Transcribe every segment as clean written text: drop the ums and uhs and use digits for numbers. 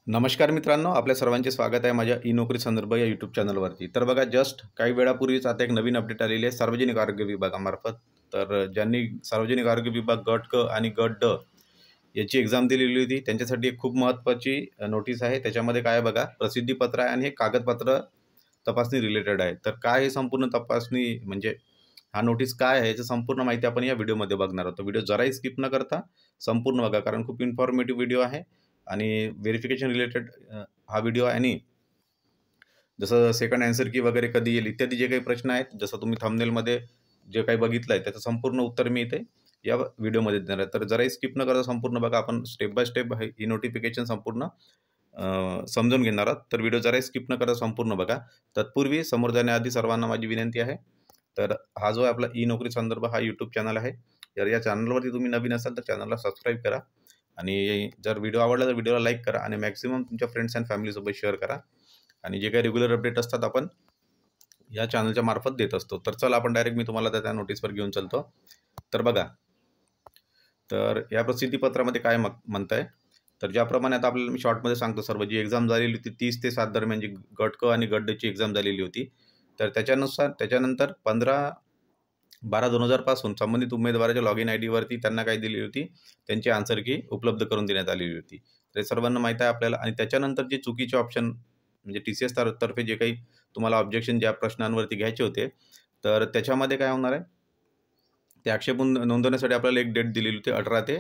नमस्कार मित्रांनो, आपल्या सर्वांचे स्वागत आहे माझ्या ई नोकरी संदर्भ या यूट्यूब चॅनलवरती. तर बघा, जस्ट काही वेळापूर्वीच आता एक नवीन अपडेट आलेली आहे सार्वजनिक आरोग्य विभागामार्फत. तर ज्यांनी सार्वजनिक आरोग्य विभाग गट क आणि गट ड याची एक्झाम दिलेली होती, त्यांच्यासाठी एक खूप महत्त्वाची नोटीस आहे. त्याच्यामध्ये काय आहे बघा, प्रसिद्धीपत्र आहे आणि हे कागदपत्र तपासणी रिलेटेड आहे. तर काय हे संपूर्ण तपासणी म्हणजे हा नोटीस काय आहे, याची संपूर्ण माहिती आपण या व्हिडिओमध्ये बघणार आहोत. व्हिडिओ जराही स्किप न करता संपूर्ण बघा, कारण खूप इन्फॉर्मेटिव्ह व्हिडिओ आहे आणि व्हेरिफिकेशन रिलेटेड हा व्हिडिओ आहे. आणि जसं सेकंड आन्सर की वगैरे कधी येईल इत्यादी जे काही प्रश्न आहेत, जसं तुम्ही थंबनेलमध्ये जे काही बघितलं आहे त्याचं संपूर्ण उत्तर मी इथे या व्हिडिओमध्ये देणार आहे. तर जराही स्किप न करता संपूर्ण बघा, आपण step by step he notification संपूर्ण समजून घेणार आहोत. तर व्हिडिओ जराही स्किप न करता संपूर्ण बघा. तत्पूर्वी समोर जाण्याआधी सर्वांना माझी विनंती आहे, तर हा जो आहे आपला ई नोकरी संदर्भ हा यूट्यूब चॅनल आहे. तर या चॅनलवरती तुम्ही नवीन असाल तर चॅनलला सबस्क्राईब करा आणि जर व्हिडिओ आवडला तर व्हिडिओला लाईक करा आणि मॅक्सिमम तुमच्या फ्रेंड्स अँड फॅमिलीसोबत शेअर करा. आणि जे काही रेग्युलर अपडेट असतात आपण या चॅनलच्या मार्फत देत असतो. तर चला आपण डायरेक्ट मी तुम्हाला त्या नोटीसवर घेऊन चालतो. तर बघा, तर या प्रसिद्धीपत्रामध्ये काय म्हणताय, तर ज्याप्रमाणे आता आपल्याला मी शॉर्टमध्ये सांगतो सर्व जी एक्झाम झालेली होती 30 ते 7 दरम्यान जी गट क आणि गट ड ची एक्झाम झालेली होती. तर त्याच्यानंतर 15/12/2000 पासून संबंधित उमेदवाराच्या लॉगिन आय डीवरती त्यांना काय दिली होती, त्यांची आन्सर की उपलब्ध करून देण्यात आलेली होती. तर हे सर्वांना माहीत आहे आपल्याला. आणि त्याच्यानंतर जे चुकीचे ऑप्शन म्हणजे TCS तर्फे जे काही तुम्हाला ऑब्जेक्शन ज्या प्रश्नांवरती घ्यायचे होते, तर त्याच्यामध्ये काय होणार आहे, ते आक्षेप नोंदवण्यासाठी आपल्याला एक डेट दिलेली होती 18 ते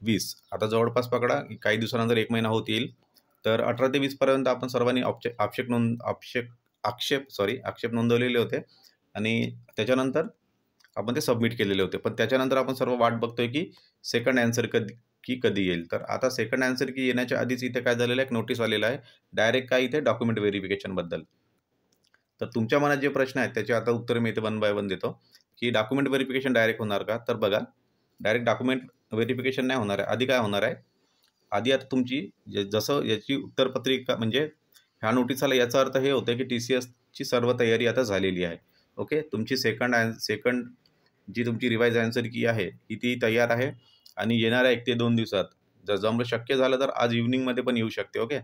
20. आता जवळपास पकडा काही दिवसानंतर 1 महिना होत येईल. तर 18 ते 20 पर्यंत आपण सर्वांनी आक्षेप नोंदवलेले होते आणि त्याच्यानंतर आपण ते सबमिट केलेले होते. पण त्याच्यानंतर आपण सर्व वाट बघतोय की सेकंड आन्सर कधी येईल. तर आता सेकंड आन्सर की येण्याच्या आधीच इथे काय झालेलं आहे, एक नोटीस आलेलं आहे. डायरेक्ट काय इथे डॉक्युमेंट व्हेरिफिकेशनबद्दल. तर तुमच्या मनात जे प्रश्न आहेत त्याचे आता उत्तर मी इथे वन बाय वन देतो, की डॉक्युमेंट व्हेरिफिकेशन डायरेक्ट होणार का? तर बघा, डायरेक्ट डॉक्युमेंट व्हेरिफिकेशन नाही होणार आहे. आधी काय होणार आहे, आधी आता तुमची जसं याची उत्तरपत्रिका म्हणजे ह्या नोटीस याचा अर्थ हे होतं की TCSची सर्व तयारी आता झालेली आहे. ओके, तुमची सेकंड जी तुमची रिवाइज आन्सर की आहे ही ती तयार आहे आणि येणाऱ्या 1 ते 2 दिवसात जर जमलं शक्य झालं तर आज इव्हनिंगमध्ये पण येऊ शकते. ओके,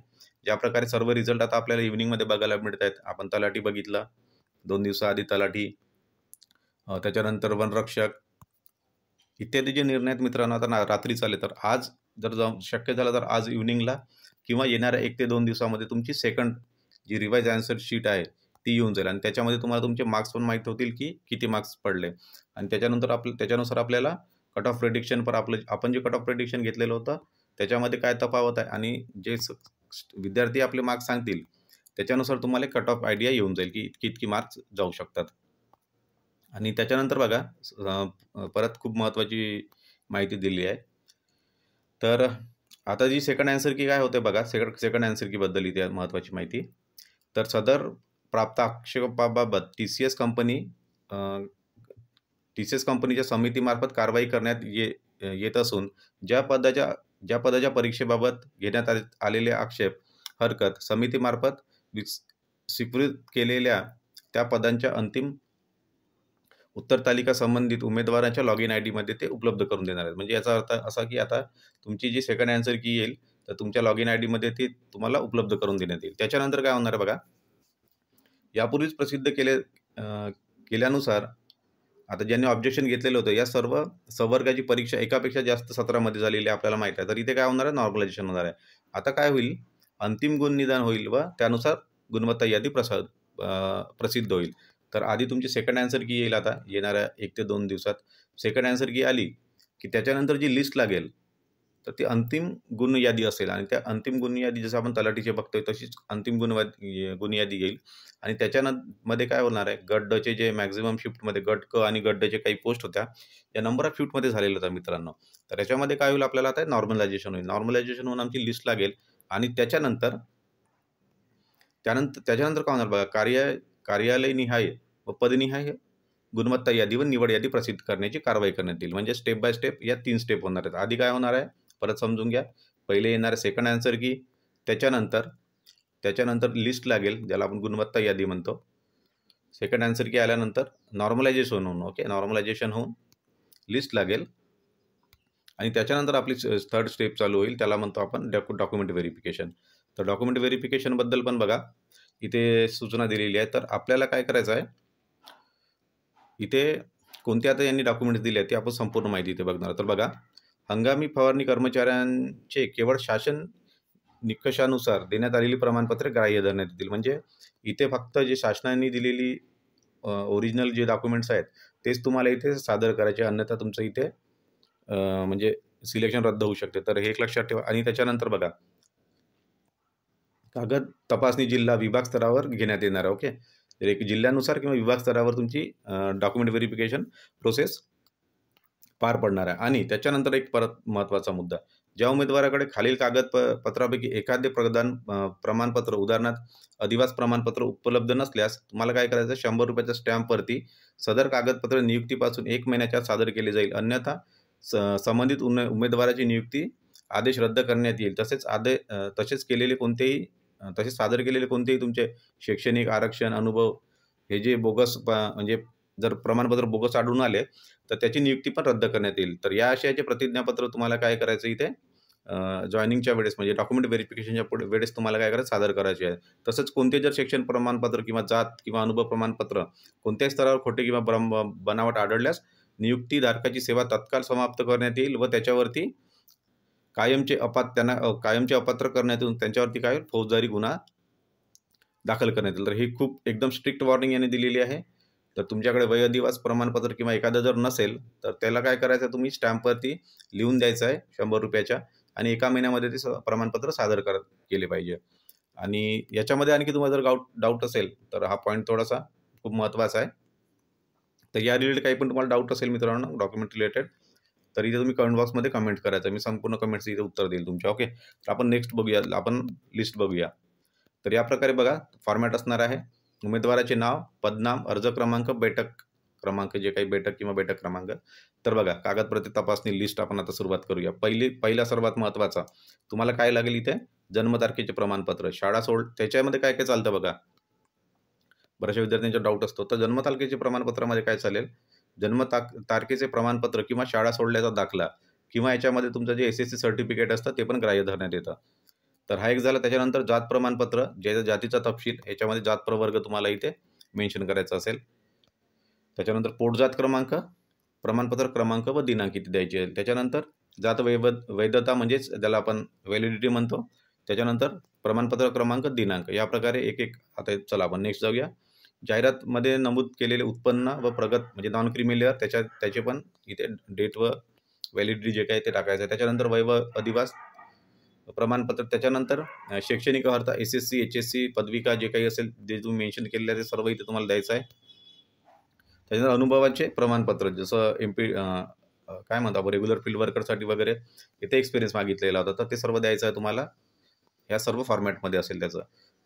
ज्या प्रकारे सर्व रिझल्ट आता आपल्याला इव्हनिंगमध्ये बघायला मिळत आहेत. आपण तलाठी बघितला 2 दिवसाआधी, तलाठी त्याच्यानंतर वनरक्षक इत्यादी जे निर्णय आहेत मित्रांनो, आता रात्री आले. तर आज जर शक्य झालं तर आज इव्हनिंगला किंवा येणाऱ्या 1 ते 2 दिवसामध्ये तुमची सेकंड जी रिवाइज आन्सर शीट आहे ती येऊन जाईल आणि त्याच्यामध्ये तुम्हाला तुमचे मार्क्स पण माहीत होतील की किती मार्क्स पडले. आणि त्याच्यानुसार आपल्याला कट ऑफ प्रेडिक्शन पर आपण जे कट ऑफ प्रेडिक्शन घेतलेलं होतं त्याच्यामध्ये काय तफावत आहे आणि जे विद्यार्थी आपले मार्क्स सांगतील त्याच्यानुसार तुम्हाला कट ऑफ आयडिया येऊन जाईल की इतकी मार्क्स जाऊ शकतात. आणि त्याच्यानंतर बघा, परत खूप महत्त्वाची माहिती दिली आहे. तर आता जी सेकंड आन्सर की काय होते बघा, सेकंड आन्सर कीबद्दल इथे महत्त्वाची माहिती. तर सदर प्राप्त आक्षेपाबाबत TCS कंपनीच्या समितीमार्फत कारवाई करण्यात येत असून ज्या पदाच्या परीक्षेबाबत घेण्यात आलेले आक्षेप हरकत समितीमार्फत स्वीकृत केलेल्या त्या पदांच्या अंतिम उत्तर तालिका संबंधित उमेदवाराच्या लॉगिन आय डीमध्ये ते उपलब्ध करून देणार आहेत. म्हणजे याचा अर्थ असा की आता तुमची जी सेकंड आन्सर की येईल तर तुमच्या लॉगिन आय डीमध्ये ते तुम्हाला उपलब्ध करून देण्यात येईल. त्याच्यानंतर काय होणार आहे बघा, यापूर्वीच प्रसिद्ध केल्यानुसार आता ज्यांनी ऑब्जेक्शन घेतलेलं होतं या सर्व संवर्गाची परीक्षा एकापेक्षा जास्त सत्रामध्ये झालेली आपल्याला माहीत आहे. तर इथे काय होणार आहे, नॉर्मलायझेशन होणार आहे. आता काय होईल, अंतिम गुण निदान होईल व त्यानुसार गुणवत्ता यादी प्रसिद्ध होईल. तर आधी तुमची सेकंड आन्सर की येईल आता येणाऱ्या 1 ते 2 दिवसात. सेकंड आन्सर की आली की त्याच्यानंतर जी लिस्ट लागेल तर ती अंतिम गुण यादी असेल आणि त्या अंतिम गुण यादी जसं आपण तलाठीचे बघतोय तशीच अंतिम गुण यादी येईल. आणि त्याच्यामध्ये काय होणार आहे, गट ड चे जे मॅक्झिमम शिफ्टमध्ये गट क आणि गट ड जे काही पोस्ट होत्या या नंबर ऑफ शिफ्टमध्ये झालेल्या होत्या मित्रांनो. तर याच्यामध्ये काय होईल, आपल्याला आता नॉर्मलायझेशन होईल. नॉर्मलायझेशन होऊन आमची लिस्ट लागेल आणि त्याच्यानंतर काय होणार बघा, कार्यालयनिहाय व पदनिहाय गुणवत्ता यादी व निवड यादी प्रसिद्ध करण्याची कारवाई करण्यात येईल. म्हणजे स्टेप बाय स्टेप या 3 स्टेप होणार आहेत. आधी काय होणार आहे परत समजून घ्या. पहिले येणार आहे सेकंड आन्सर की, त्याच्यानंतर लिस्ट लागेल ज्याला आपण गुणवत्ता यादी म्हणतो. सेकंड आन्सर की आल्यानंतर नॉर्मलायझेशन होऊन लिस्ट लागेल आणि त्याच्यानंतर आपली थर्ड स्टेप चालू होईल, त्याला म्हणतो आपण डॉक्युमेंट व्हेरिफिकेशन. तर डॉक्युमेंट व्हेरिफिकेशनबद्दल पण बघा, इथे सूचना दिलेली आहे. तर आपल्याला काय करायचं आहे, इथे कोणते आता यांनी डॉक्युमेंट्स दिले आहेत, ते आपण संपूर्ण माहिती इथे बघणार आहोत. तर बघा, हंगामी फवारणी कर्मचाऱ्यांचे केवळ शासन निकषानुसार देण्यात आलेली प्रमाणपत्रे ग्राह्य धरण्यात येतील. म्हणजे इथे फक्त जे शासनाने दिलेली ओरिजिनल जे डॉक्युमेंट्स आहेत, तेच तुम्हाला इथे सादर करायचे, अन्यथा तुमचं इथे म्हणजे सिलेक्शन रद्द होऊ शकते. तर हे एक लक्षात ठेवा. आणि त्याच्यानंतर बघा, कागद तपासणी जिल्हा विभाग स्तरावर घेण्यात येणार आहे. ओके. तर एक जिल्ह्यानुसार किंवा विभाग स्तरावर तुमची डॉक्युमेंट व्हेरिफिकेशन प्रोसेस पार पडणार आहे. आणि त्याच्यानंतर एक परत महत्त्वाचा मुद्दा, ज्या उमेदवाराकडे खालील पत्रापैकी एखादे प्रमाणपत्र, उदाहरणार्थ अधिवास प्रमाणपत्र उपलब्ध नसल्यास तुम्हाला काय करायचं, ₹100 स्टॅम्पवरती सदर कागदपत्र नियुक्तीपासून 1 महिन्याच्या आत सादर केले जाईल. अन्यथा संबंधित उमेदवाराची नियुक्ती आदेश रद्द करण्यात येईल. तसेच सादर केलेले कोणतेही तुमचे शैक्षणिक आरक्षण, अनुभव हे जे बोगस म्हणजे जर प्रमाणपत्र बोगस आढळून आले, तर त्याची नियुक्ती पण रद्द करण्यात येईल. तर या आशयाचे प्रतिज्ञापत्र तुम्हाला काय करायचं इथे जॉइनिंगच्या वेळेस, म्हणजे डॉक्युमेंट व्हेरिफिकेशनच्या वेळेस तुम्हाला काय करायचं, सादर करायचे आहे. तसंच कोणते जर शिक्षण प्रमाणपत्र किंवा जात किंवा अनुभव प्रमाणपत्र कोणत्याही स्तरावर खोटे किंवा बनावट आढळल्यास नियुक्तीधारकाची सेवा तत्काळ समाप्त करण्यात येईल व त्याच्यावरती कायमचे अपात्र करण्यात येऊन त्यांच्यावरती काय होईल, फौजदारी गुन्हा दाखल करण्यात येईल. तर ही खूप एकदम स्ट्रिक्ट वॉर्निंग यांनी दिलेली आहे. तर तुमच्याकडे वय अधिवास प्रमाणपत्र किंवा एखादं जर नसेल, तर त्याला काय करायचं, तुम्ही स्टॅम्पवरती लिहून द्यायचं आहे ₹100 आणि 1 महिन्यामध्ये ते प्रमाणपत्र सादर केले पाहिजे. आणि याच्यामध्ये आणखी तुम्हाला जर डाऊट असेल, तर हा पॉईंट थोडासा खूप महत्त्वाचा आहे. तर या रिलेटेड काही पण तुम्हाला डाऊट असेल मित्रांनो, डॉक्युमेंट रिलेटेड, तर इथे तुम्ही कमेंट बॉक्समध्ये कमेंट करायचं. मी संपूर्ण कमेंट्स इथे उत्तर देईल तुमच्या. ओके. तर आपण नेक्स्ट बघूया, आपण लिस्ट बघूया. तर या प्रकारे बघा फॉर्मॅट असणार आहे. उमेदवाराचे नाव, पदनाम, अर्ज क्रमांक, बैठक क्रमांक, जे काही बैठक किंवा बैठक क्रमांक. तर बघा, कागदपत्रे तपासणी लिस्ट आपण आता सुरुवात करूया. पहिला सर्वात महत्त्वाचा तुम्हाला काय लागेल इथे, जन्मतारखेचे प्रमाणपत्र. त्याच्यामध्ये काय काय चालतं बघा, बऱ्याचशा विद्यार्थ्यांचा डाऊट असतो. तर जन्मतारखेचे प्रमाणपत्रामध्ये काय चालेल, तारखेचे प्रमाणपत्र किंवा शाळा सोडल्याचा दाखला किंवा याच्यामध्ये तुमचं जे SSC सर्टिफिकेट असतं ते पण ग्राह्य धरण्यात येतं. तर हा एक झाला. त्याच्यानंतर जात प्रमाणपत्र, ज्याच्या जातीचा तपशील, याच्यामध्ये जात प्रवर्ग तुम्हाला इथे मेन्शन करायचा असेल. त्याच्यानंतर पोटजात क्रमांक, प्रमाणपत्र क्रमांक व दिनांक इथे द्यायचे आहे. त्याच्यानंतर जात वैधता, म्हणजेच ज्याला आपण व्हॅलिडिटी म्हणतो. त्याच्यानंतर प्रमाणपत्र क्रमांक, दिनांक, या प्रकारे एक एक. आता चला आपण नेक्स्ट जाऊया. जाहिरातमध्ये नमूद केलेले उत्पन्न व प्रगत, म्हणजे नॉन क्रीमी लेअर, त्याचे पण इथे डेट व व्हॅलिडिटी जे काही ते टाकायचं आहे. त्याच्यानंतर वय व अधिवास प्रमाणपत्र. त्याच्यानंतर शैक्षणिक अर्हता, SSC, HSC, पदविका जे काही असेल, जे तुम्ही मेन्शन केलेलं आहे ते सर्व इथे तुम्हाला द्यायचं आहे. त्याच्यानंतर अनुभवाचे प्रमाणपत्र, जसं काय म्हणतो आपण, रेग्युलर फील्ड वर्करसाठी वगैरे इथे एक्सपिरियन्स मागितलेला होता, तर ते सर्व द्यायचं आहे तुम्हाला. ह्या सर्व फॉर्मॅटमध्ये असेल. त्याचं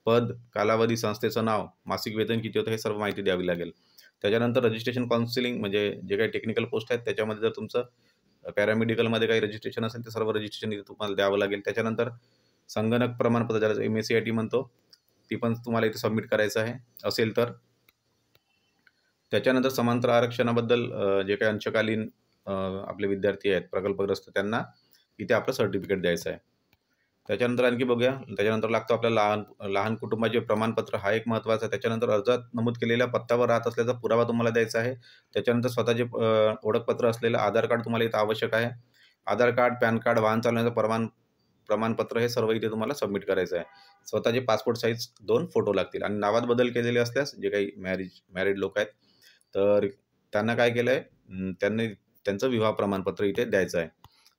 पद, कालावधी, संस्थेचं नाव, मासिक वेतन किती होतं, हे सर्व माहिती द्यावी लागेल. त्याच्यानंतर रजिस्ट्रेशन काउन्सिलिंग, म्हणजे जे काही टेक्निकल पोस्ट आहेत त्याच्यामध्ये जर तुमचं पॅरामेडिकलमध्ये काही रजिस्ट्रेशन असेल, ते सर्व रजिस्ट्रेशन इथे तुम्हाला द्यावं लागेल. त्याच्यानंतर संगणक प्रमाणपत्र, ज्याला MSCIT म्हणतो, ती पण तुम्हाला इथे सबमिट करायचं आहे असेल तर. त्याच्यानंतर समांतर आरक्षणाबद्दल जे काही अंशकालीन आपले विद्यार्थी आहेत, प्रकल्पग्रस्त, त्यांना इथे आपलं सर्टिफिकेट द्यायचं आहे. त्याच्यानंतर आणखी बघूया. त्याच्यानंतर लागतो आपल्याला लहान कुटुंबाचे प्रमाणपत्र, हा एक महत्त्वाचा. त्याच्यानंतर अर्जात नमूद केलेल्या पत्त्यावर राहत असल्याचा पुरावा तुम्हाला द्यायचा आहे. त्याच्यानंतर स्वतःचे ओळखपत्र असलेलं आधार कार्ड तुम्हाला इथं आवश्यक आहे. आधार कार्ड, पॅन कार्ड, वाहन चालवण्याचं प्रमाणपत्र, हे सर्व इथे तुम्हाला सबमिट करायचं आहे. स्वतःचे पासपोर्ट साईज 2 फोटो लागतील. आणि नावात बदल केलेले असल्यास, जे काही मॅरिड लोक आहेत, तर त्यांना काय केलं आहे, त्यांचं विवाह प्रमाणपत्र इथे द्यायचं आहे.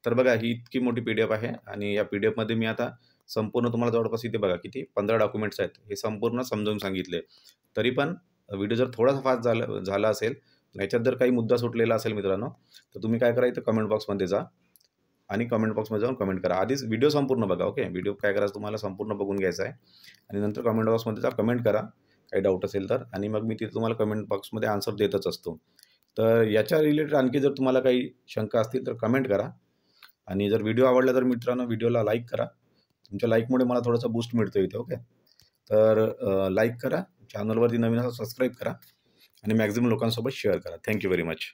तर बघा, ही इतकी मोठी PDF आहे आणि या PDFमध्ये मी आता संपूर्ण तुम्हाला जवळपास इथे बघा किती 15 डॉक्युमेंट्स आहेत, हे संपूर्ण समजावून सांगितले. तरी पण व्हिडिओ जर थोडासा फास्ट झाला असेल, याच्यात जर काही मुद्दा सुटलेला असेल मित्रांनो, तर तुम्ही काय करा, इथं कमेंट बॉक्समध्ये जा आणि कमेंट बॉक्समध्ये जाऊन कमेंट करा. आधीच व्हिडिओ संपूर्ण बघा. ओके. व्हिडिओ काय करायचं, तुम्हाला संपूर्ण बघून घ्यायचा आहे आणि नंतर कमेंट बॉक्समध्ये जा, कमेंट करा काही डाऊट असेल तर, आणि मग मी तिथे तुम्हाला कमेंट बॉक्समध्ये आन्सर देतच असतो. तर याच्या रिलेटेड आणखी जर तुम्हाला काही शंका असतील तर कमेंट करा. आणि जर व्हिडिओ आवडला तर मित्रांनो, व्हिडिओला लाईक करा. तुमच्या लाईकमुळे मला थोडासा बूस्ट मिळतो इथे. ओके. तर लाईक करा, चॅनलवरती नवीन असा सबस्क्राईब करा आणि मॅक्झिमम लोकांसोबत शेअर करा. Thank you very much.